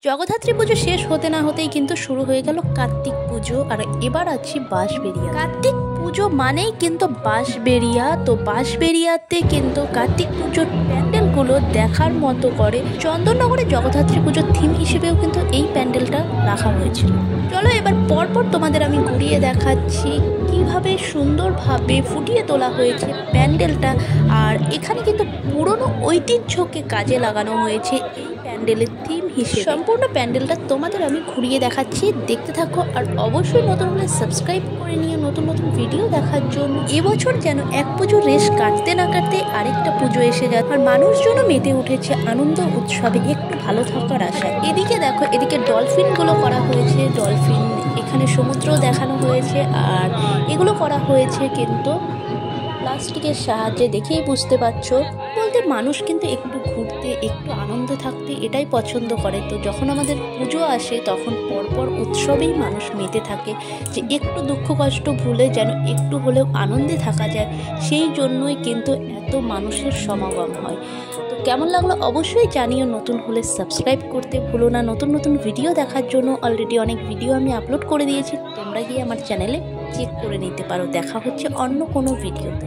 জগদ্ধাত্রী পুজো শেষ হতে না হতেই কিন্তু শুরু হয়ে গেল কার্তিক পুজো। আর এবার আছি বাঁশবেড়িয়া। কার্তিক পুজো মানেই কিন্তু বাঁশবেড়িয়া। তো বাঁশবেড়িয়াতে কিন্তু কার্তিক পুজোর প্যান্ডেলগুলো দেখার মতো করে। চন্দননগরে জগদ্ধাত্রী পুজোর থিম হিসেবেও কিন্তু এই প্যান্ডেলটা রাখা হয়েছিল। চলো এবার পরপর তোমাদের আমি ঘুরিয়ে দেখাচ্ছি কিভাবে সুন্দরভাবে ফুটিয়ে তোলা হয়েছে প্যান্ডেলটা। আর এখানে কিন্তু পুরনো ঐতিহ্যকে কাজে লাগানো হয়েছে এই প্যান্ডেলের থিম হিসেবে। সম্পূর্ণ প্যান্ডেলটা তোমাদের আমি ঘুরিয়ে দেখাচ্ছি, দেখতে থাকো। আর অবশ্যই নতুন হলে সাবস্ক্রাইব করে নিয়ে নতুন নতুন ভিডিও দেখার জন্য। এবছর যেন এক পুজোর রেশ কাটতে না কাটতে আরেকটা পুজো এসে যায়। আর মানুষজনও মেতে উঠেছে আনন্দ উৎসবে, একটু ভালো থাকার আশায়। এদিকে দেখো, এদিকে ডলফিনগুলো করা হয়েছে। ডলফিন, এখানে সমুদ্র দেখানো হয়েছে। আর এগুলো করা হয়েছে কিন্তু প্লাস্টিকের সাহায্যে, দেখেই বুঝতে পারছো। বলতে মানুষ কিন্তু একটু ঘুরতে, একটু আনন্দে থাকতে এটাই পছন্দ করে। তো যখন আমাদের পুজো আসে তখন পরপর উৎসবেই মানুষ মেতে থাকে, যে একটু দুঃখ কষ্ট ভুলে যেন একটু হলেও আনন্দে থাকা যায়। সেই জন্যই কিন্তু এত মানুষের সমাগম হয়। তো কেমন লাগলো অবশ্যই জানিও। নতুন হলে সাবস্ক্রাইব করতে ভুলো না। নতুন নতুন ভিডিও দেখার জন্য অলরেডি অনেক ভিডিও আমি আপলোড করে দিয়েছি, তোমরা গিয়ে আমার চ্যানেলে চেক করে নিতে পারো। দেখা হচ্ছে অন্য কোনো ভিডিওতে।